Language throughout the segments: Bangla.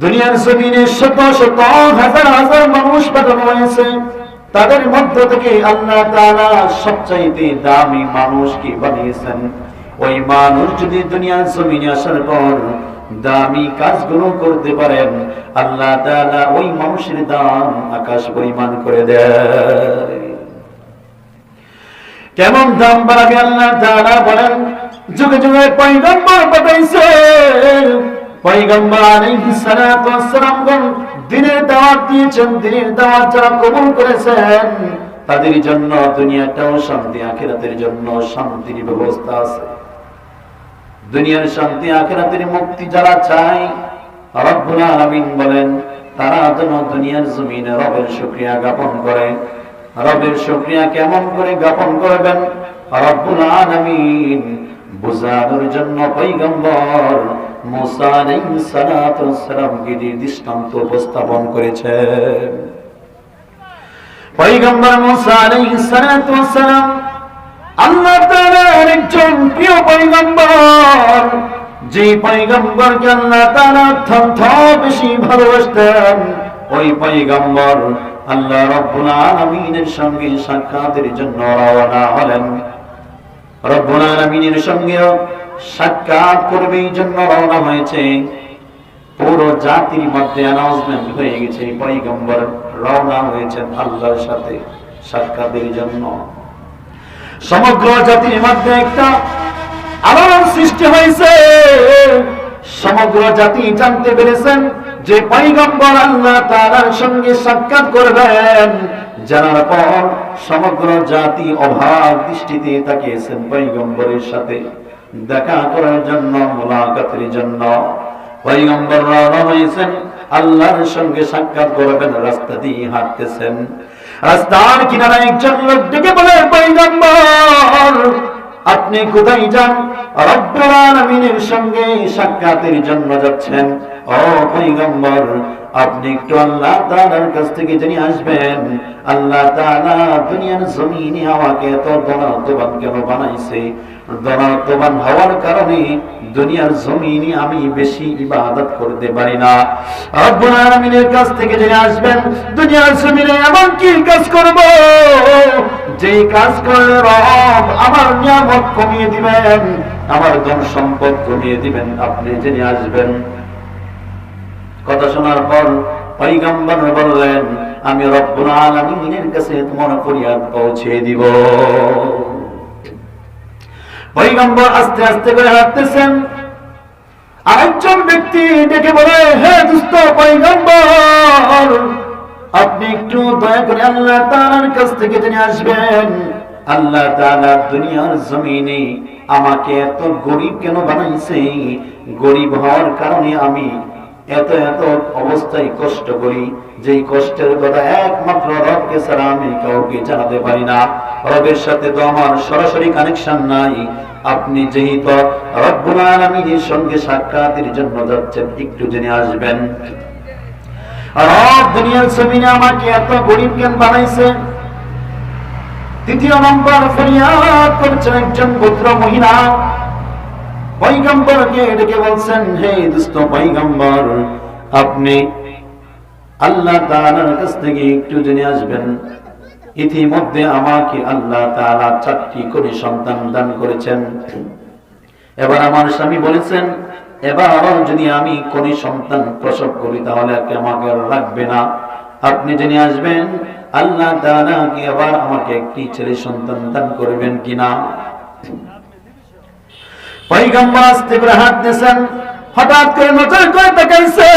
দুনিয়ার জমিনে শত শত হাজার হাজার মানুষ পাঠানো হয়েছে, তাদের মধ্য থেকে আল্লাহ তাআলা সবচাইতে দামি মানুষকে বানিয়েছেন। ওই মানুষ যদি দুনিয়ার জমিনে আসার পর দামি কাজগুলো করতে পারেন, আল্লাহ তাআলা ওই মানুষের দাম আকাশ পরিমাণ করে দেয়। কেমন দাম বাড়াবে আল্লাহ তাআলা বলেন, যুগে যুগে পয়গম্বর পাঠাইছে, পয়গম্বর আলাইহিস সালাতু ওয়াস সালাম দ্বীনের দাওয়াত দিয়েছেন। দ্বীনের দাওয়াত যারা কবুল করেছেন তাদের জন্য দুনিয়াটাও শান্তি, আখিরাতের জন্য শান্তির ব্যবস্থা আছে। দুনিয়ার শান্তি, আখিরাতের মুক্তি যারা চায়, রব্বুল আলামিন বলেন তারা যেন দুনিয়ার জমিনে রবের শুকরিয়া জ্ঞাপন করে। রবের শুকরিয়া কেমন করে জ্ঞাপন করবেন রব্বুল আলামিন বুঝানোর জন্য পয়গম্বর মুসা আলাইহিস সালাতু ওয়াস সালামকে দৃষ্টান্ত উপস্থাপন করেছেন। পয়গম্বর মুসা আলাইহিস সালাতু ওয়াস সালাম আল্লাহ তাআলার একজন প্রিয় পয়গম্বর, যে পয়গম্বরকে আল্লাহ তাআলা অত্যন্ত বেশি ভালোবাসতেন। ওই পয়গম্বর আল্লাহ রাব্বুল আলামিনের সঙ্গে সাক্ষাতের জন্য রওনা হলেন। রব্বুল আলামিনের সঙ্গে সাক্ষাৎ করবে এই জন্য রওনা হয়েছে। পুরো জাতির মধ্যে অ্যানাউন্সমেন্ট হয়ে গেছে, পয়গম্বর রওনা হয়েছেন আল্লাহর সাথে সাক্ষাতের জন্য। সমগ্র জাতির মধ্যে একটা আলোড়ন সৃষ্টি হয়েছে। সমগ্র জাতি জানতে পেরেছেন যে পয়গম্বর আল্লাহ তাআলার সঙ্গে সাক্ষাৎ করবেন। জানার পর সমগ্র জাতি অবাক দৃষ্টিতে তাকিয়েছেন পয়গম্বরের সাথে দেখা করার জন্য, মুলাকাতের জন্য। পয়গম্বর রওনা হয়েছেন, আল্লাহর সঙ্গে সাক্ষাৎ করবেন। রাস্তা দিয়ে হাঁটতেছেন, রাস্তার কিনারে একজন লোক ডেকে বলে, পয়গম্বর আপনি কোথায় যান? রব্বুল আলামিনের সঙ্গে সাক্ষাতের জন্য যাচ্ছেন। ও পয়গম্বর, আপনি একটু আল্লাহ তাআলার কাছ থেকে জেনে আসবেন, আল্লাহ তাআলা দুনিয়ার জমিনে আমাকে এত ধনবান কেন বানাইছে? ধনবান হওয়ার কারণে দুনিয়ার জমিনে আমি বেশি ইবাদত করতে পারি না। রব্বুল আলামিনের কাছ থেকে জেনে আসবেন, দুনিয়ার জমিনে এমন কি কাজ করব যে কাজ করলে রব আমার নিয়ামত কমিয়ে দিবেন, আমার ধন সম্পদ কমিয়ে দিবেন, আপনি জেনে আসবেন। কথা শোনার পর পয়গম্বর বললেন, আমি রব্বুল আলামিনের কাছে তোমার ফরিয়াদ পৌঁছে দিব। পয়গম্বর আস্তে আস্তে করে হাঁটতেছেন। আরেকজন ব্যক্তি ডেকে বলে, হে দুস্থ পয়গম্বর, আপনি একটু দয়া করে আল্লাহ তাআলার কাছ থেকে জেনে আসবেন, আল্লাহ তাআলা দুনিয়ার জমিনে আমাকে এত গরিব কেন বানাইছে? গরিব হওয়ার কারণে আমি এত এত অবস্থায় কষ্ট করি, যেই কষ্টের কথা একমাত্র রবকে ছাড়া আমি কাউকে জানাতে পারি না। রবের সাথে তো আমার সরাসরি কানেকশন নাই। আপনি যেহেতু রব্বুল আলামিনের সঙ্গে সাক্ষাতের জন্য যাচ্ছেন, একটু জেনে আসবেন রব দুনিয়ার জমিনে আমাকে এত গরিব কেন বানাইছে? দ্বিতীয় নম্বর ফরিয়াদ করছেন একজন ভদ্র মহিলা। পয়গম্বরকে ডেকে বলছেন, হে দুস্থ পয়গম্বর, আপনি আল্লাহ তাআলার কাছ থেকে একটু জেনে আসবেন, ইতিমধ্যে আমাকে আল্লাহ তাআলা 4টি করে সন্তান দান করেছেন। এবার আমার স্বামী বলেছেন, এবার যদি আমি কোন সন্তান প্রসব করি তাহলে আমাকে আর রাখবে না। আপনি জেনে আসবেন আল্লাহ তাআলা কি আবার আমাকে একটি ছেলে সন্তান দান করবেন কিনা। পয়গম্বর আস্তে করে হাঁটতেছেন, হঠাৎ করে নজর করে তাকাইছে।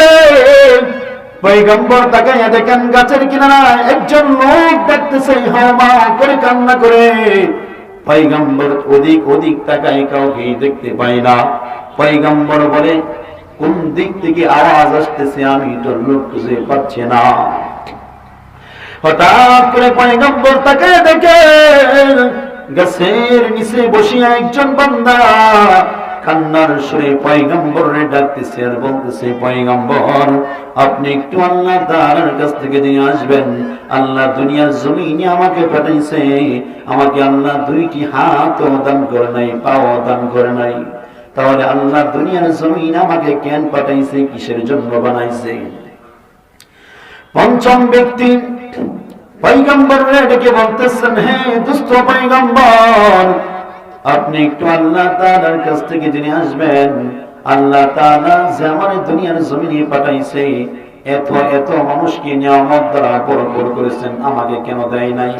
পয়গম্বর তাকাইয়া দেখেন গাছের কিনারায় একজন লোক দেখতেছে হাওমা করে কান্না করে। পয়গম্বর ওদিক ওদিক তাকায়, কাউকে দেখতে পাই না। পয়গম্বর বলে, কোন দিক থেকে আওয়াজ আসতেছে আমি তো লোক খুঁজে পাচ্ছি না। হঠাৎ করে পয়গম্বর তাকায় দেখে গাছের নিচে বসিয়া একজন বান্দা কান্নার সুরে পয়গম্বরে ডাকতেছে আর বলতেছে, পয়গম্বর আপনি একটু আল্লাহ তাআলার কাছ থেকে জেনে আসবেন, আল্লাহ দুনিয়ার জমিনে আমাকে পাঠাইছে, আমাকে আল্লাহ 2টি হাতও দান করে নাই, পাও দান করে নাই। তাহলে আল্লাহ দুনিয়ার জমিন আমাকে কেন পাঠাইছে, কিসের জন্য বানাইছে? পঞ্চম ব্যক্তি পয়গম্বর ডেকে বলতেছেন, হে দুস্থ পয়গম্বর, আপনি একটু আল্লাহ তাআলার কাছ থেকে জেনে আসবেন, আল্লাহ তাআলা যে আমার দুনিয়ার জমিনে পাঠাইছে, এত এত মানুষকে নিয়ামত দ্বারা ভরপুর করেছেন, আমাকে কেন দেয় নাই?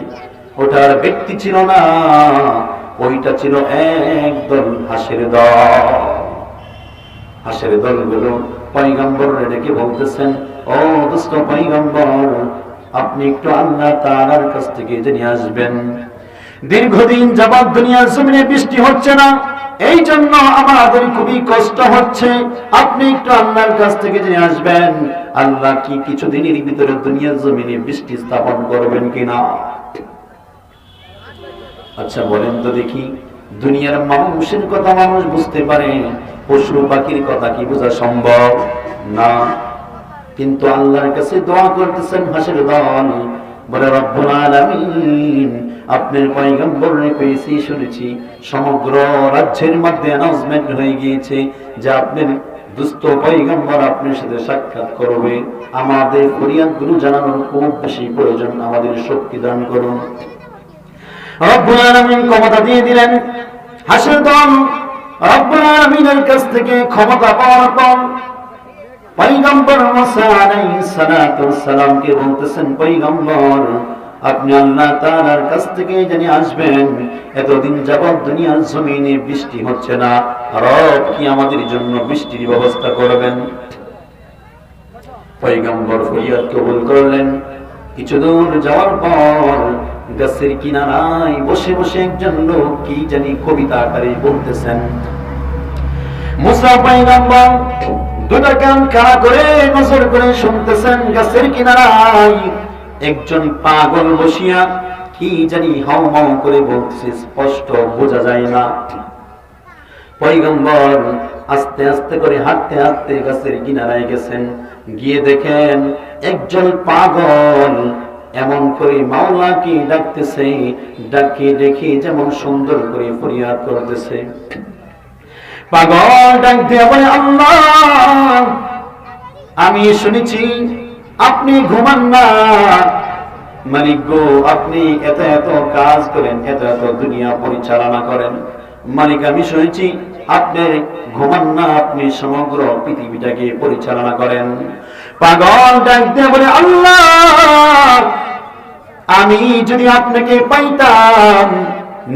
ওটার ব্যক্তি ছিল না, ওইটা ছিল একদল হাসের দল। হাসের দলগুলো পয়গম্বর ডেকে বলতেছেন, ও দুষ্ট পয়গম্বর, আপনি একটু আল্লাহ তাআলার কাছ থেকে জেনে আসবেন, দীর্ঘদিন যাবত দুনিয়ার জমিনে বৃষ্টি হচ্ছে না, এই জন্য আমাদের খুবই কষ্ট হচ্ছে, আপনি একটু আল্লাহর কাছ থেকে জেনে আসবেন, আল্লাহ কি কিছুদিনের ভিতরে দুনিয়ার জমিনে বৃষ্টি স্থাপন করবেন কিনা। আচ্ছা বলেন তো দেখি, দুনিয়ার মানুষের কথা মানুষ বুঝতে পারে, পশু পাখির কথা কি বোঝা সম্ভব না? কিন্তু আল্লাহর কাছে দোয়া করতেছেন হাসের দল, বলে রব্বুল আলামিন, আপনার পয়গম্বরকে পেয়েছি, শুনেছি সমগ্র রাজ্যের মধ্যে অ্যানাউন্সমেন্ট হয়ে গিয়েছে যে আপনার দুস্থ পয়গম্বর আপনার সাথে সাক্ষাৎ করবে, আমাদের ফরিয়াদগুলো জানানোর খুব বেশি প্রয়োজন, আমাদের শক্তি দান করুন। রব্বুল আলামিন ক্ষমতা দিয়ে দিলেন হাসের দল। রব্বুল আলামিনের কাছ থেকে ক্ষমতা পাওয়ার পর পয়গম্বর মুসা আলাইহিস সালাতু ওয়াস সালামকে বলতেছেন, পয়গম্বর, আপনি আল্লাহ তাআলার কাছ থেকে জেনে আসবেন, এতদিন যাবত দুনিয়ার জমিনে বৃষ্টি হচ্ছে না, রব কি আমাদের জন্য বৃষ্টির ব্যবস্থা করবেন? পয়গম্বর ফরিয়াদ কবুল করলেন। কিছু দূর যাওয়ার পর গাছের কিনারায় বসে বসে একজন লোক কি জানি কবিতা আকারে বলতেছেন। মুসা পয়গম্বর দুটা কান খাড়া করে নজর করে শুনতেছেন, গাছের কিনারায় একজন পাগল বসিয়া কি জানি হাউ মাউ করে বলতেছে, স্পষ্ট বোঝা যায় না। পয়গম্বর আস্তে আস্তে করে হাঁটতে হাঁটতে গাছের কিনারায় গেছেন, গিয়ে দেখেন একজন পাগল এমন করে মাওলাকে ডাকতেছে, ডাকে দেখি যেমন সুন্দর করে ফরিয়াদ করতেছে। পাগল ডাক দিয়ে বলে, আল্লাহ, আমি শুনেছি আপনি ঘুমান না, মালিক গো, আপনি এত এত কাজ করেন, এত এত দুনিয়া পরিচালনা করেন, মালিক আমি শুনেছি আপনি ঘুমান না, আপনি সমগ্র পৃথিবীটাকে পরিচালনা করেন। পাগল ডাক দিয়ে বলে, আল্লাহ, আমি যদি আপনাকে পাইতাম,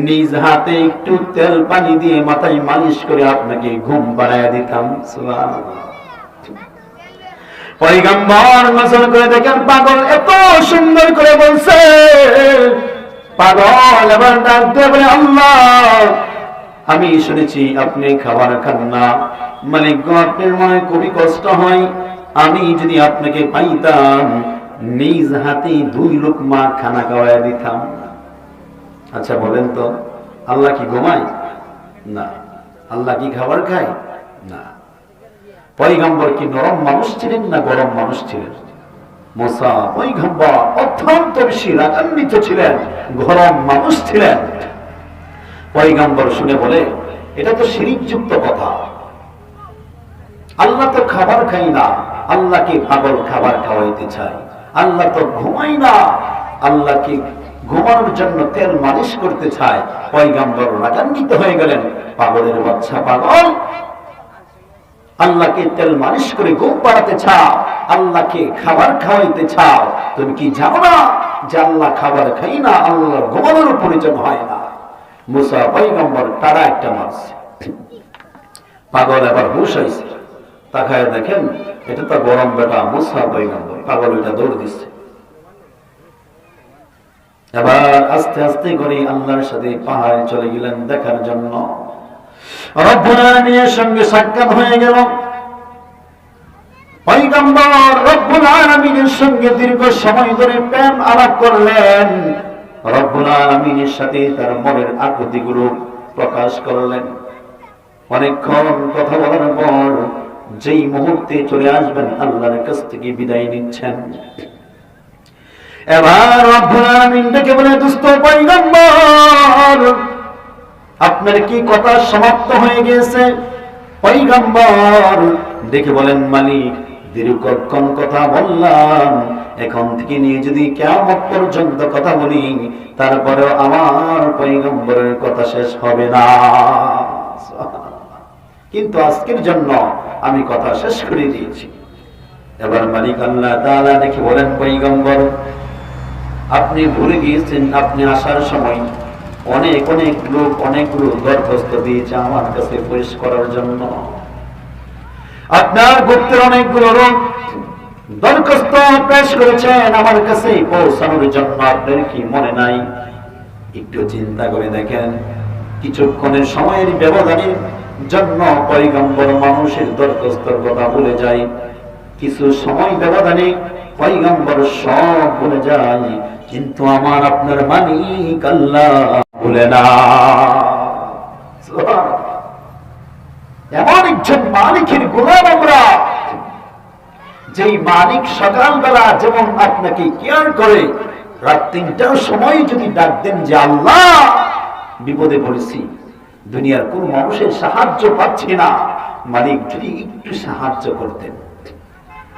নিজ হাতে একটু তেল পানি দিয়ে মাথায় মালিশ করে আপনাকে ঘুম পাড়াইয়া দিতাম। সুবহানাল্লাহ। পয়গম্বর নজর করে দেখেন পাগল এত সুন্দর করে বলছে। পাগল এবার ডাক দিয়ে বলে, আল্লাহ, আমি শুনেছি আপনি খাবার খান না, মালিক গো, আপনার মনে খুবই কষ্ট হয়, আমি যদি আপনাকে পাইতাম, নিজ হাতে 2 লোকমা খানা খাওয়াইয়া দিতাম। আচ্ছা বলেন তো, আল্লাহ কি ঘুমায়? না। আল্লাহ কি খাবার খায়? না। পয়গম্বর কি নরম মানুষ ছিলেন না গরম মানুষ ছিলেন? মুসা পয়গম্বর অত্যন্ত বেশি রাগান্বিত ছিলেন, গরম মানুষ ছিলেন। পয়গম্বর শুনে বলে, এটা তো শিরকযুক্ত কথা, আল্লাহ তো খাবার খাই না, আল্লাহকে পাগল খাবার খাওয়াইতে চাই, আল্লাহ তো ঘুমাই না, আল্লাহকে ঘুমানোর জন্য তেল মালিশ করতে চায়। পয়গম্বর রাগান্বিত হয়ে গেলেন, পাগলের বাচ্চা পাগল, আল্লাহকে তেল মালিশ করে ঘুম পাড়াতে চাও, আল্লাহকে খাবার খাওয়াইতে চাও, তুমি কি জানো না যে আল্লাহ খাবার খাই না, আল্লাহর ঘুমানোর পরিচয় হয় না? মুসা পয়গম্বর তারা একটা মারছে। পাগল এবার হুশ হয়েছে, তাকায় দেখেন এটা তো গরম বেটা মুসা পয়গম্বর। পাগল ওইটা দৌড় দিচ্ছে। এবার আস্তে আস্তে করে আল্লাহর সাথে পাহাড়ে চলে গেলেন দেখার জন্য। রব্বুল আলামিনের সঙ্গে সাক্ষাৎ হয়ে গেল। পয়গম্বর রব্বুল আলামিনের সঙ্গে দীর্ঘ সময় ধরে প্রেম আলাপ করলেন, রব্বুল আলামিনের সাথে তার মনের আকুতিগুলো প্রকাশ করলেন। অনেকক্ষণ কথা বলার পর যেই মুহূর্তে চলে আসবেন আল্লাহর কাছ থেকে বিদায় নিচ্ছেন, এবার রব্বুল আলামিন ডেকে বলে, দুস্থ পয়গম্বর, আপনার কি কথা সমাপ্ত হয়ে গেছে? পয়গম্বর দেখে বলেন, মালিক দীর্ঘক্ষণ কথা বললাম, এখন থেকে নিয়ে যদি কিয়ামত পর্যন্ত কথা বলি তারপরেও আমার পয়গম্বরের কথা শেষ হবে না, কিন্তু আজকের জন্য আমি কথা শেষ করে দিয়েছি। এবার মালিক আল্লাহ তাআলা দেখে বলেন, পয়গম্বর আপনি ভুলে গিয়েছেন, আপনি আসার সময় অনেক অনেক লোক অনেকগুলো দরখাস্ত দিয়েছে আমার কাছে পেশ করার জন্য। আপনার গোত্রের অনেকগুলো লোক দরখাস্ত পেশ করেছেন আমার কাছে পৌঁছানোর জন্য। আপনার কি মনে নাই? একটু চিন্তা করে দেখেন, কিছুক্ষণের সময়ের ব্যবধানের জন্য পয়গম্বর মানুষের দরখাস্তর কথা ভুলে যায়, কিছু সময় ব্যবধানে পয়গম্বর সব ভুলে যায়, কিন্তু আমার আপনার মালিক আল্লাহ ভুলে না। এমন একজন মালিকের গোলাম আমরা, যেই মালিক সকালবেলা যেমন আপনাকে কেয়ার করে, রাত ৩টার সময় যদি ডাক দেন যে আল্লাহ বিপদে পড়েছি, দুনিয়ার কোন মানুষের সাহায্য পাচ্ছি না, মালিক যদি একটু সাহায্য করতেন।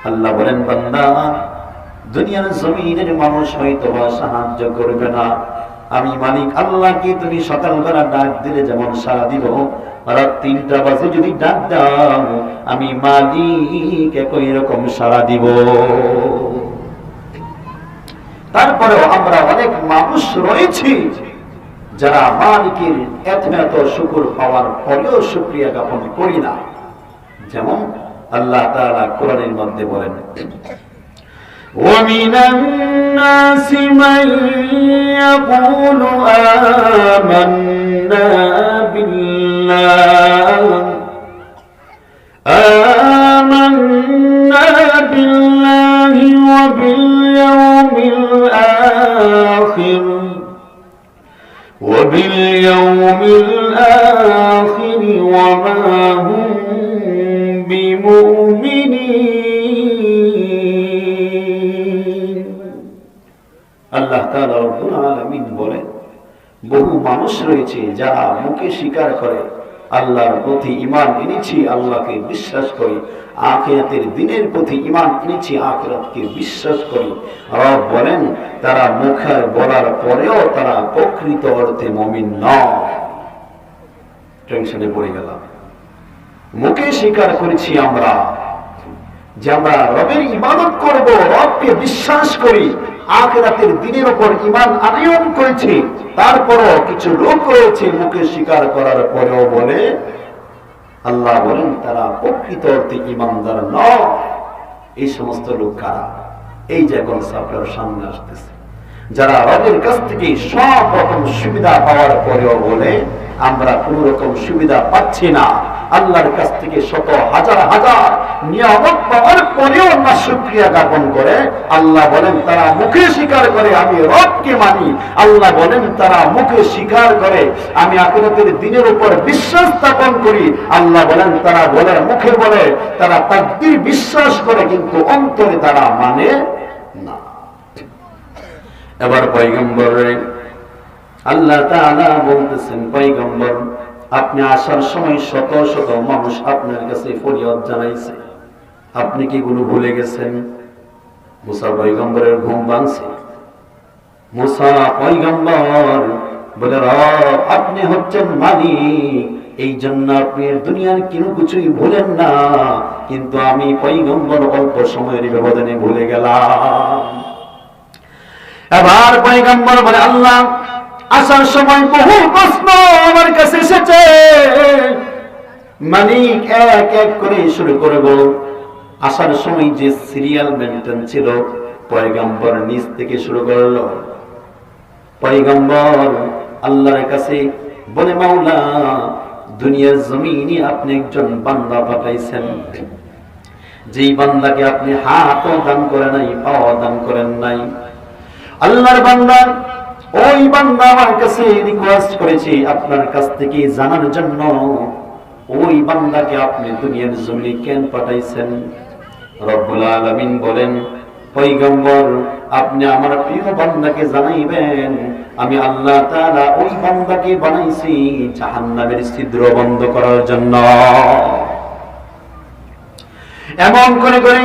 আল্লাহ বলেন, বান্দা দুনিয়ার জমিনের মানুষ হয়তো বা সাহায্য করবে না, আমি মালিক আল্লাহকে তুমি সকালবেলা ডাক দিলে যেমন সাড়া দিব, রাত ৩টা বাজে যদি ডাক দাও আমি মালিক একই রকম সাড়া দিব। তারপরেও আমরা অনেক মানুষ রয়েছি যারা মালিকের এত এত শুকর পাওয়ার পরেও শুকরিয়া জ্ঞাপন করি না। যেমন আল্লাহ তাআলা কোরআনের মধ্যে বলেন, وَمِنَ النَّاسِ مَن يَقُولُ آمَنَّا بِاللَّهِ وَبِالْيَوْمِ الْآخِرِ وَمَا هُمْ بِمُؤْمِنِينَ। আল্লাহ তাআলা রব্বুল আলামিন বলেন, বহু মানুষ রয়েছে যারা মুখে স্বীকার করে আল্লাহর প্রতি ঈমান এনেছি, আল্লাহকে বিশ্বাস করি, আখিরাতের দিনের প্রতি ঈমান এনেছি, আখিরাতকে বিশ্বাস করি। রব বলেন তারা মুখে বলার পরেও তারা প্রকৃত অর্থে মুমিন নয়। টেনশনে পড়ে গেলাম। মুখে স্বীকার করেছি আমরা যে আমরা রবের ইবাদত করব, রবকে বিশ্বাস করি, আখিরাতের দিনের উপর ঈমান আনয়ন করেছি, তারপরও কিছু লোক রয়েছে মুখে স্বীকার করার পরেও বলে, আল্লাহ বলেন তারা প্রকৃত অর্থে ঈমানদার নয়। এই সমস্ত লোক কারা? এই যে এখন আপনার সামনে আসতেছে, যারা রবের কাছ থেকে সব রকম সুবিধা পাওয়ার পরেও বলে আমরা কোন রকম সুবিধা পাচ্ছি না, আল্লাহর কাছ থেকে শত হাজার হাজার নিয়ামত পাওয়ার পরেও না শুকরিয়া জ্ঞাপন করে। আল্লাহ বলেন তারা মুখে স্বীকার করে আমি রবকে মানি, আল্লাহ বলেন তারা মুখে স্বীকার করে আমি আখিরাতের দিনের উপর বিশ্বাস স্থাপন করি, আল্লাহ বলেন তারা বলে মুখে বলে তারা তাকদীর বিশ্বাস করে, কিন্তু অন্তরে তারা মানে না। এবার পয়গম্বর আল্লাহ তাআলা বলতেছেন, পয়গম্বর আপনি আসার সময় শত শত মানুষ আপনার কাছে ফরিয়াদ জানাইছে, আপনি কি গুলো ভুলে গেছেন? মুসা পয়গম্বরের ঘুম ভাঙছে। মুসা পয়গম্বর বলে, রব আপনি হচ্ছেন মালিক, এই জন্য আপনি দুনিয়ার কোনো কিছুই ভুলেন না, কিন্তু আমি পয়গম্বর অল্প সময়ের ব্যবধানে ভুলে গেলাম। এবার পয়গম্বর বলে, আল্লাহ আসার সময় বহু প্রশ্ন আমার কাছে এসেছে, মালিক এক এক করে শুরু করব। আসার সময় যে সিরিয়াল মেনটেন ছিল, পয়গম্বর নিজ থেকে শুরু করলো। পয়গম্বর আল্লাহর কাছে বলে, মাওলা দুনিয়ার জমিনে আপনি একজন বান্দা পাঠাইছেন, যেই বান্দাকে আপনি হাতও দান করে নাই, পাও দান করেন নাই। আল্লাহর বান্দা ওই বান্দা আমার কাছে রিকোয়েস্ট করেছে আপনার কাছ থেকে জানার জন্য, ওই বান্দাকে আপনি দুনিয়ার জমিনে কেন পাঠাইছেন? রব্বুল আলামিন বলেন, পয়গম্বর আপনি আমার প্রিয় বান্দাকে জানাইবেন আমি আল্লাহ তাআলা ওই বান্দাকে বানাইছি জাহান্নামের ছিদ্র বন্ধ করার জন্য। এমন করে করে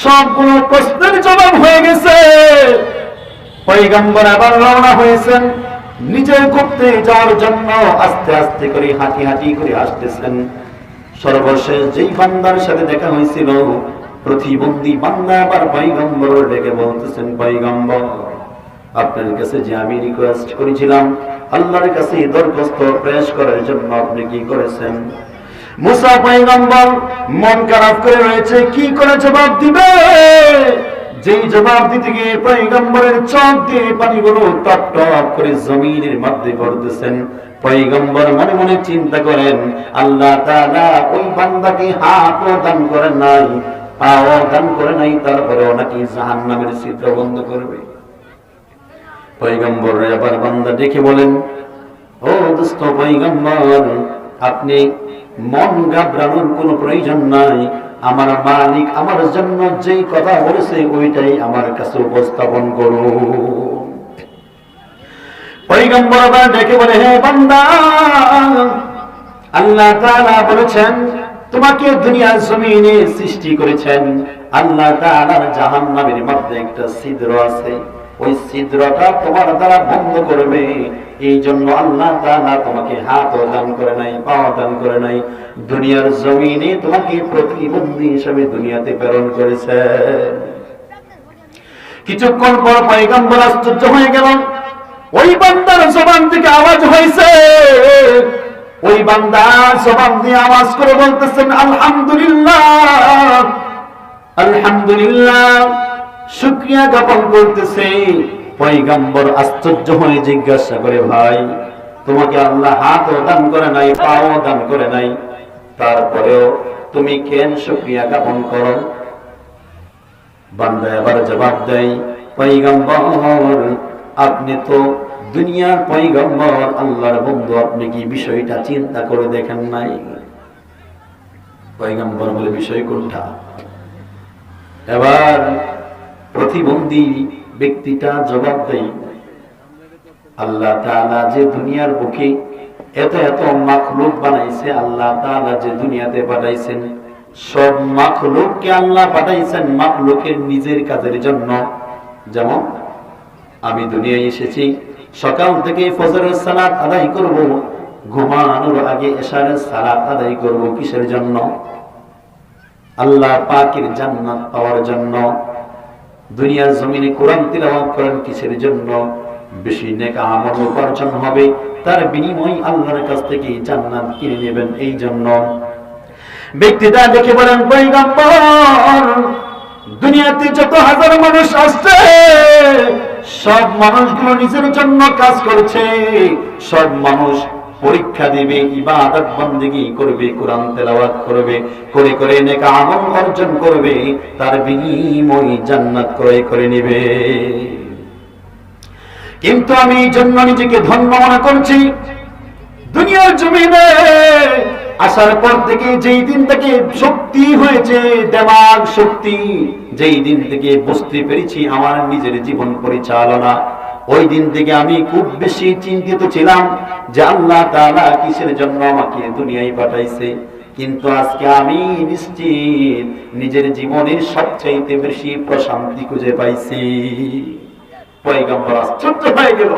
সবগুলো প্রশ্নের জবাব হয়ে গেছে। পয়গম্বর আবার রওনা হয়েছেন নিজের করতে যাওয়ার জন্য। আস্তে আস্তে করে হাঁটি হাঁটি করে আসতেছেন। সর্বশেষ যেই বান্দার সাথে দেখা হয়েছিল, প্রতিবন্ধী বান্দা আবার পয়গম্বর ডেকে বলতেছেন, পয়গম্বর আপনার কাছে যে আমি রিকোয়েস্ট করেছিলাম, আল্লাহর কাছে দরখাস্ত পেশ করার জন্য, আপনি কি করেছেন? মুসা পয়গম্বর মন খারাপ করে রয়েছে, কি করে জবাব দিবে? যেই জবাব দিতে গিয়ে পয়গম্বরের চোখ দিয়ে পানিগুলো টপ টপ করে জমিনের মধ্যে পড়তেছেন। পয়গম্বর মনে মনে চিন্তা করেন, আল্লাহ তাআলা ওই বান্দাকে হাতও দান করে নাই, পাও দান করে নাই, তারপরেও নাকি জাহান্নামের ছিদ্র বন্ধ করবে। পয়গম্বর আবার বান্দা দেখে বলেন, ও দোস্ত পয়গম্বর, আপনি মন ঘাবড়ানোর কোনো প্রয়োজন নাই। আমার মালিক আমার জন্য যেই কথা বলেছে ওইটাই আমার কাছে উপস্থাপন করো। পয়গম্বর আবার ডেকে বলে, হে বান্দা, আল্লাহ তাআলা বলেছেন তোমাকে দুনিয়ার জমিনে সৃষ্টি করেছেন। আল্লাহ তাআলার জাহান্নামের মধ্যে একটা ছিদ্র আছে, ওই ছিদ্রটা তোমার দ্বারা বন্ধ করবে। এই জন্য আল্লাহ তাআলা তোমাকে হাতও দান করে নাই, পাও দান করে নাই, দুনিয়ার জমিনে তোমাকে প্রতিবন্ধী হিসেবে দুনিয়াতে প্রেরণ করেছে। কিছুক্ষণ পর পয়গম্বর আশ্চর্য হয়ে গেল। ওই বান্দার জবান থেকে আওয়াজ হয়েছে, ওই বান্দা জবান দিয়ে আওয়াজ করে বলতেছেন, আলহামদুলিল্লাহ, আলহামদুলিল্লাহ, শুকরিয়া জ্ঞাপন করতেছে। পয়গম্বর আশ্চর্য হয়ে জিজ্ঞাসা করে, ভাই তোমাকে আল্লাহ হাতও দান করে নাই, পাও দান করে নাই, তারপরেও তুমি কেন শুকরিয়া জ্ঞাপন করো? বান্দা এবার জবাব দেয়, পয়গম্বর আপনি তো দুনিয়ার পয়গম্বর, আল্লাহর বন্ধু, আপনি কি বিষয়টা চিন্তা করে দেখেন নাই? পয়গম্বর বলে, বিষয় কোনটা? এবার প্রতিবন্ধী ব্যক্তিটা জবাব দেয়, আল্লাহ তাআলা যে দুনিয়ার বুকে এত এত মাখলুক বানাইছে, আল্লাহ তাআলা যে দুনিয়াতে পাঠাইছেন, সব মাখলুককে আল্লাহ পাঠাইছেন মাখলুকের নিজের কাজের জন্য। যেমন আমি দুনিয়ায় এসেছি, সকাল থেকে ফজরের সালাত আদায় করব, ঘুমানোর আগে এশারের সালাত আদায় করব, কিসের জন্য? আল্লাহ পাকের জান্নাত পাওয়ার জন্য। দুনিয়ার জমিনে কোরআন তিলাওয়াত করেন কিসের জন্য? বেশি নেক আমল উপার্জন হবে, তার বিনিময়ে আল্লাহর কাছ থেকে জান্নাত কিনে নেবেন, এই জন্য। ব্যক্তিটা দেখে বলেন, পয়গম্বর দুনিয়াতে যত হাজার মানুষ আসছে, সব মানুষগুলো নিজের জন্য কাজ করছে, সব মানুষ পরীক্ষা দিবে, ইবাদত বন্দেগী করবে, কোরআন তেলাওয়াত করবে, করে করে নেক আমল অর্জন করবে, তার বিনিময়ে জান্নাত ক্রয় করে নেবে। কিন্তু আমি এই জন্য নিজেকে ধন্য মনে করছি, দুনিয়ার জমিনে আসার পর থেকে যেই দিন থেকে শক্তি হয়েছে, দেমাগ শক্তি, যেই দিন থেকে বুঝতে পেরেছি আমার নিজের জীবন পরিচালনা, ওই দিন থেকে আমি খুব বেশি চিন্তিত ছিলাম যে আল্লাহ তাআলা কিসের জন্য আমাকে দুনিয়ায় পাঠাইছে। কিন্তু আজকে আমি নিশ্চিত নিজের জীবনের সবচাইতে বেশি প্রশান্তি খুঁজে পাইছি। পয়গম্বর আশ্চর্য হয়ে গেল।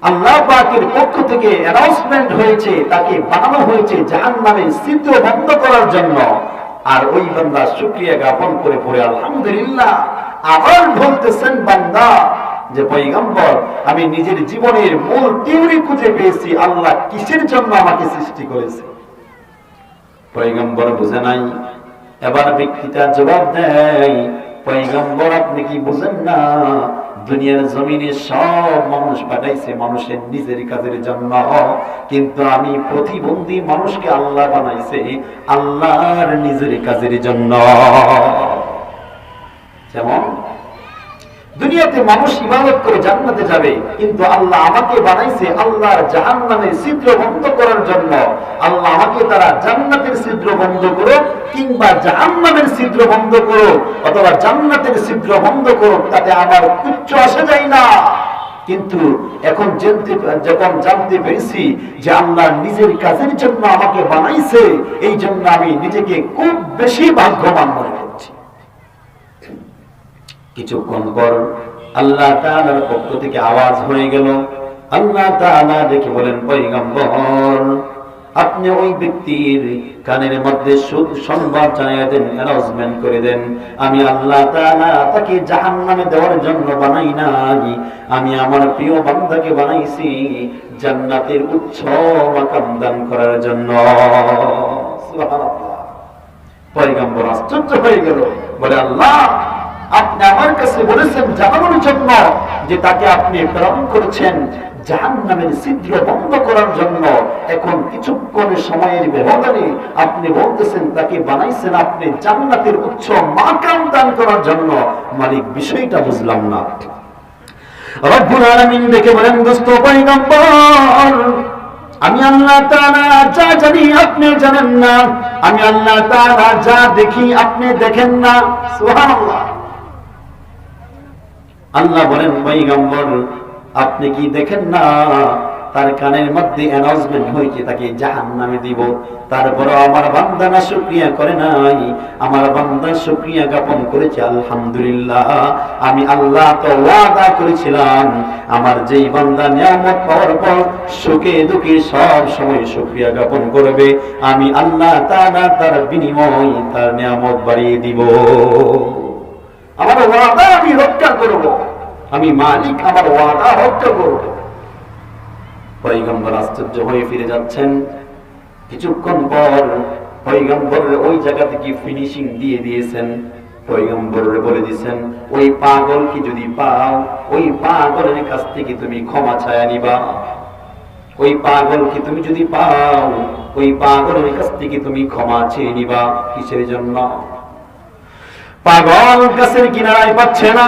আল্লাহ পাকের পক্ষ থেকে অ্যানাউন্সমেন্ট হয়েছে, তাকে বানানো হয়েছে জাহান্নামের ছিদ্র বন্ধ করার জন্য। আর ওই বান্দা শুকরিয়া জ্ঞাপন করে পড়ে আলহামদুলিল্লাহ। আবার বলতেছেন বান্দা যে পয়গম্বর আমি নিজের জীবনের মূল থিওরি খুঁজে পেয়েছি, আল্লাহ কিসের জন্য আমাকে সৃষ্টি করেছে। পয়গম্বর বুঝে নাই। এবার ব্যক্তিটা জবাব দেয়, পয়গম্বর আপনি কি বুঝেন না, দুনিয়ার জমিনে সব মানুষ পাঠাইছে মানুষের নিজের কাজের জন্য, কিন্তু আমি প্রতিবন্ধী মানুষকে আল্লাহ বানাইছে আল্লাহর নিজের কাজের জন্য। যেমন দুনিয়াতে মানুষ ইবাদত করে জান্নাতে যাবে, কিন্তু আল্লাহ আমাকে বানাইছে আল্লাহর জাহান্নামের ছিদ্র বন্ধ করার জন্য। আল্লাহ আমাকে তারা জান্নাতের ছিদ্র বন্ধ করো কিংবা জাহান্নামের ছিদ্র বন্ধ করো অথবা জান্নাতের ছিদ্র বন্ধ করো, তাতে আমার কিচ্ছু আসে যায় না। কিন্তু এখন যখন জানতে পেরেছি যে আল্লাহ নিজের কাজের জন্য আমাকে বানাইছে, এই জন্য আমি নিজেকে খুব বেশি ভাগ্যবান মনে করছি। কিছুক্ষণ পর আল্লাহ তাআলার পক্ষ থেকে আওয়াজ হয়ে গেল। আল্লাহ তাআলা ডেকে বলেন, পয়গম্বর আপনি ওই ব্যক্তির কানের মধ্যে সংবাদ জানিয়ে দেন, অ্যানাউন্সমেন্ট করে দেন, আমি আল্লাহ তাআলা তাকে জাহান্নামে দেওয়ার জন্য বানাই নাই, আমি আমার প্রিয় বান্দাকে বানাইছি জান্নাতের উচ্চ মাকাম দান করার জন্য। সুবহানাল্লাহ। পয়গম্বর আশ্চর্য হয়ে গেল, বলে আল্লাহ আপনি আমার কাছে বলেছেন জানানোর জন্য যে তাকে আপনি প্রেরণ করেছেন জাহান্নামের ছিদ্র বন্ধ করার জন্য, এখন কিছুক্ষণ সময়ের ব্যবধানে আপনি বলতেছেন তাকে বানাইছেন আপনি জান্নাতের উচ্চ মাকাম দান করার জন্য। মালিক বিষয়টা বুঝলাম না। রব্বুল আলামিন দেখে বলেন, দোস্ত পয়গম্বর আমি আল্লাহ তাআলা যা জানি আপনি জানেন না, আমি আল্লাহ তাআলা যা দেখি আপনি দেখেন না। সুবহানাল্লাহ। আল্লাহ বলেন, পয়গম্বর আপনি কি দেখেন না তার কানের মধ্যে অ্যানাউন্সমেন্ট হয়েছে তাকে জাহান্নামে দিব, তারপর আমার বান্দা না শুকরিয়া করে নাই, আমার বান্দা শুকরিয়া জ্ঞাপন করেছে আলহামদুলিল্লাহ। আমি আল্লাহ তো ওয়াদা করেছিলাম আমার যেই বান্দা নিয়ামত পাওয়ার পর সুখে দুঃখে সব সময় শুকরিয়া জ্ঞাপন করবে, আমি আল্লাহ তাআলা তার বিনিময় তার নিয়ামত বাড়িয়ে দিব। আমার ওয়াদা আমি রক্ষা করব, আমি মালিক আমার ওয়াদা রক্ষা করব। পয়গম্বর আশ্চর্য হয়ে ফিরে যাচ্ছেন। কিছুক্ষণ পর পয়গম্বরের ওই জায়গা থেকে ফিনিশিং দিয়ে দিয়েছেন। পয়গম্বরের বলে দিয়েছেন, ওই পাগলকে যদি পাও ওই পাগলের কাছ থেকে তুমি ক্ষমা চায়া নিবা, ওই পাগলকে তুমি যদি পাও ওই পাগলের কাছ থেকে তুমি ক্ষমা চেয়ে নিবা। কিসের জন্য? পাগল গাছের কিনারায় পাচ্ছে না,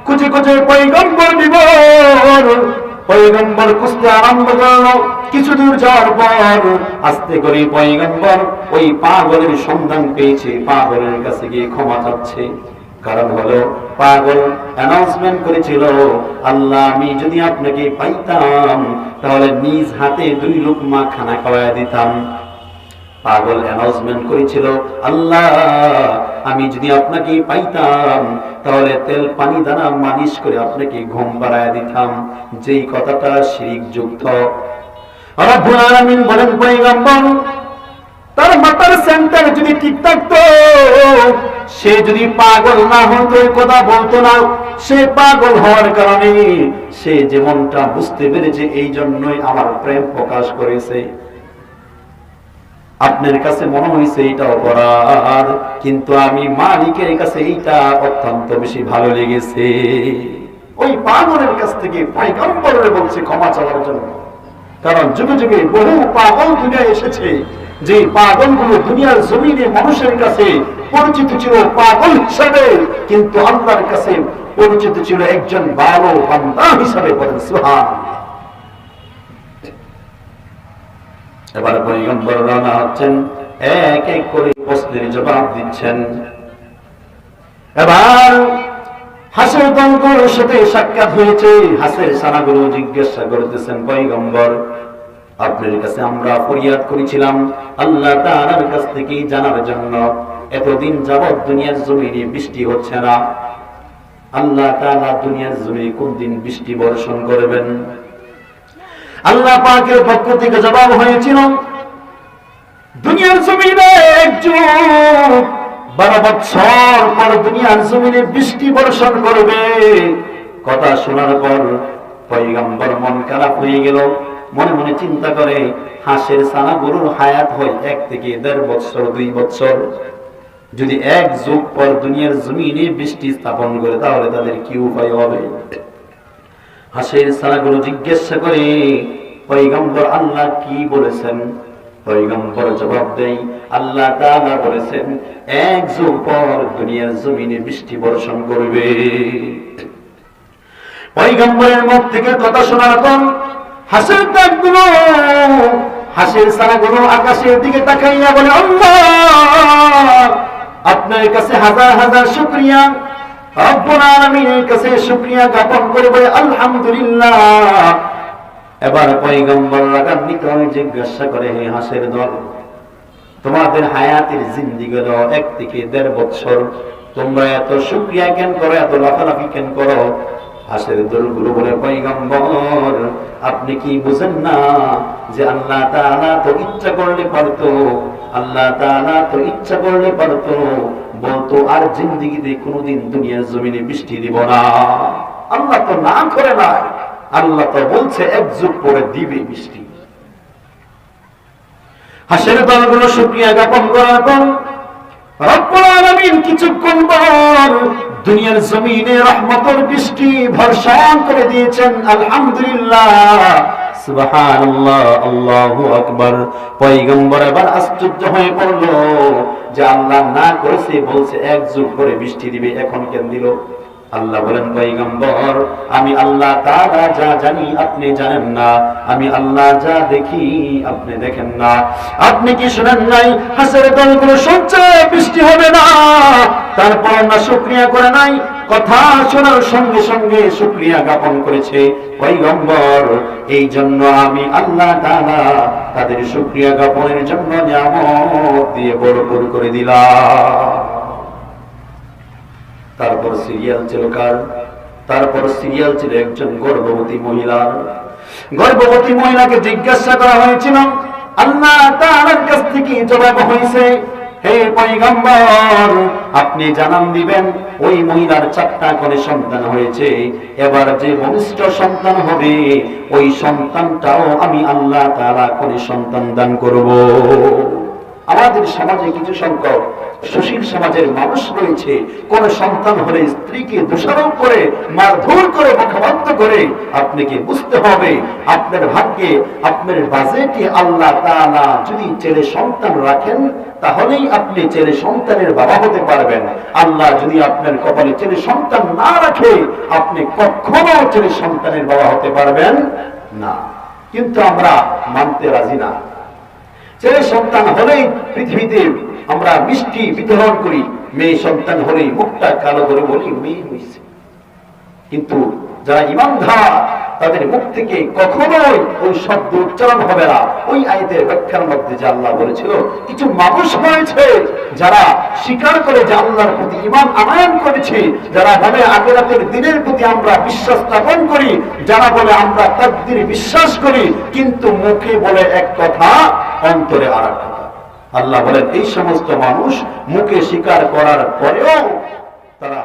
খুঁজে খুঁজে পয়গম্বর বিবর পয়গম্বর খুঁজতে আরম্ভ করলো। কিছু দূর যাওয়ার পর আস্তে করে পয়গম্বর ওই পাগলের সন্ধান পেয়েছে, পাগলের কাছে গিয়ে ক্ষমা চাচ্ছে। কারণ হলো পাগল অ্যানাউন্সমেন্ট করেছিল, আল্লাহ আমি যদি আপনাকে পাইতাম তাহলে নিজ হাতে 2 লুকমা খানা খাওয়ায় দিতাম। পাগল অ্যানাউন্সমেন্ট করেছিল, আল্লাহ আমি যদি আপনাকে পাইতাম তাহলে তেল পানি দানা মালিশ করে আপনাকে ঘুম পাড়ায় দিতাম, যেই কথাটা শিরক যুক্ত। রব্বুল আলামিন বলেন, পয়গম্বর তার মাথার সেন্টার যদি ঠিক থাকতো, সে যদি পাগল না হতো কথা বলতো না। সে পাগল হওয়ার কারণে সে যেমনটা বুঝতে পেরেছে এই জন্যই আমার প্রেম প্রকাশ করেছে। আপনার কাছে মনে হয়েছে এটা অপরাধ, কিন্তু আমি মালিকের কাছে এইটা অত্যন্ত বেশি ভালো লেগেছে। ওই পাগলের কাছ থেকে পয়গম্বরের বলছে ক্ষমা চাওয়ার জন্য। কারণ যুগে যুগে বহু পাগল দুনিয়ায় এসেছে, যে পাগলগুলো দুনিয়ার জমিনে মানুষের কাছে পরিচিত ছিল পাগল হিসাবে, কিন্তু আল্লাহর কাছে পরিচিত ছিল একজন ভালো বান্দা হিসাবে। বলেন সুবহানাল্লাহ। এবার পয়গম্বর রওনা হচ্ছেন, এক এক করে প্রশ্নের জবাব দিচ্ছেন। এবার হাসের দলগুলোর সাথে সাক্ষাৎ হয়েছে। হাসের সানাগুলো জিজ্ঞাসা করতেছেন, পয়গম্বর আপনার কাছে আমরা ফরিয়াদ করেছিলাম আল্লাহ তাআলার কাছ থেকে জানার জন্য, এতদিন যাবৎ দুনিয়ার জমিনে বৃষ্টি হচ্ছে না, আল্লাহ তাআলা দুনিয়ার জমিনে কোন দিন বৃষ্টি বর্ষণ করবেন? আল্লাহ পাকের পক্ষ থেকে জবাব হয়েছিল, দুনিয়ার জমিনে একজন 12 বছর পর দুনিয়ার জমিনে বৃষ্টি বর্ষণ করবে। কথা শোনার পর পয়গম্বর মন খারাপ হয়ে গেল। মনে মনে চিন্তা করে, হাঁসের ছানা গরুর হায়াত হয় 1 থেকে 1.5 বছর 2 বছর, যদি 1 যুগ পর দুনিয়ার জমিনে বৃষ্টি স্থাপন করে তাহলে তাদের কি উপায় হবে? হাঁসের ছানাগুলো জিজ্ঞাসা করে, পয়গম্বর আল্লাহ কি বলেছেন? পয়গম্বর জবাব দেয়, আল্লাহ তাআলা বলেছেন 1 যুগ পর দুনিয়ার জমিনে বৃষ্টি বর্ষণ করবে। পয়গম্বরের মুখ থেকে কথা শোনার পর হাঁসের দাঁতগুলো, হাঁসের ছানাগুলো আকাশের দিকে তাকাইয়া বলে, আল্লাহ আপনার কাছে হাজার হাজার শুকরিয়া, রব্বুল আলামিনের কাছে শুকরিয়া জ্ঞাপন করে বলে আলহামদুলিল্লাহ। এবার পয়গম্বর রাগান্বিত হয়ে জিজ্ঞাসা করে, হে হাঁসের দল, তোমাদের হায়াতের জিন্দেগি হলো 1 থেকে 1.5 বছর, তোমরা এত শুকরিয়া কেন করো, এত লাফালাফি কেন করো? হাঁসের দলগুলো বলে, পয়গম্বর আপনি কি বুঝেন না যে আল্লাহ তাআলা তো ইচ্ছা করলে পারতো, আল্লাহ তাআলা তো ইচ্ছা করলে পারতো বলতো আর জিন্দেগিতে কোনোদিন দুনিয়ার জমিনে বৃষ্টি দিব না। আল্লাহ তো না করে নাই, আল্লাহ তো বলছে 1 যুগ পরে দিবে বৃষ্টি। হাসের দলগুলো শুকরিয়া জ্ঞাপন করার পর রব্বুল আলামিন কিছুক্ষণ পর দুনিয়ার জমিনে রহমতের বৃষ্টি বর্ষণ করে দিয়েছেন। আলহামদুলিল্লাহ, সুবহানাল্লাহ, আল্লাহু আকবার। পয়গম্বর এবার আশ্চর্য হয়ে পড়ল যে আল্লাহ না করেছে, বলছে 1 যুগ পরে বৃষ্টি দিবে, এখন কেন দিল? আল্লাহ বলেন, পয়গম্বর আমি আল্লাহ তাআলা যা জানি আপনি জানেন না, আমি আল্লাহ যা দেখি আপনি দেখেন না। আপনি কি শুনেন নাই হাসের দলগুলো শুনছে বৃষ্টি হবে না, তারপর না শুকরিয়া করে নাই, কথা শোনার সঙ্গে সঙ্গে শুকরিয়া জ্ঞাপন করেছে। পয়গম্বর এই জন্য আমি আল্লাহ তাআলা তাদের শুকরিয়া জ্ঞাপনের জন্য নিয়ামত দিয়ে ভরপুর করে দিলাম। তারপর সিরিয়াল ছিল কার? তারপর সিরিয়াল ছিল একজন গর্ভবতী মহিলার। গর্ভবতী মহিলাকে জিজ্ঞাসা করা হয়েছিল, আল্লাহ তাআলার কাছ থেকে জবাব হয়েছে, হে পয়গম্বর আপনি জানান দিবেন ওই মহিলার 4টা করে সন্তান হয়েছে, এবার যে ভূমিষ্ঠ সন্তান হবে ওই সন্তানটাও আমি আল্লাহ তাআলা করে সন্তান দান করব। আমাদের সমাজে কিছু সংখ্যক সুশীল সমাজের মানুষ রয়েছে, কোন সন্তান হলে স্ত্রীকে দোষারোপ করে, মারধর করে, মুখবন্ধ করে। আপনাকে বুঝতে হবে আপনার ভাগ্যে, আপনার বাজেটে আল্লাহ তাআলা যদি ছেলে সন্তান রাখেন তাহলেই আপনি ছেলে সন্তানের বাবা হতে পারবেন। আল্লাহ যদি আপনার কপালে ছেলে সন্তান না রাখে আপনি কখনো ছেলে সন্তানের বাবা হতে পারবেন না। কিন্তু আমরা মানতে রাজি না। ছেলে সন্তান হলেই পৃথিবীতে আমরা মিষ্টি বিতরণ করি, মেয়ে সন্তান হলেই মুখটা কালো করে বলি মেয়ে হয়েছে। কিন্তু যারা ঈমানদার তাদের মুখ থেকে কখনোই ওই শব্দ উচ্চারণ হবে না। ওই আয়াতের ব্যাখ্যার মধ্যে যে আল্লাহ বলেছিল, কিছু মানুষ রয়েছে যারা স্বীকার করে যে আল্লাহর প্রতি ঈমান আনয়ন করেছে, যারা বলে আখিরাতের দিনের প্রতি আমরা বিশ্বাস স্থাপন করি, যারা বলে আমরা তাকদীর বিশ্বাস করি, কিন্তু মুখে বলে এক কথা, অন্তরে আরেক কথা। আল্লাহ বলেন এই সমস্ত মানুষ মুখে স্বীকার করার পরেও তারা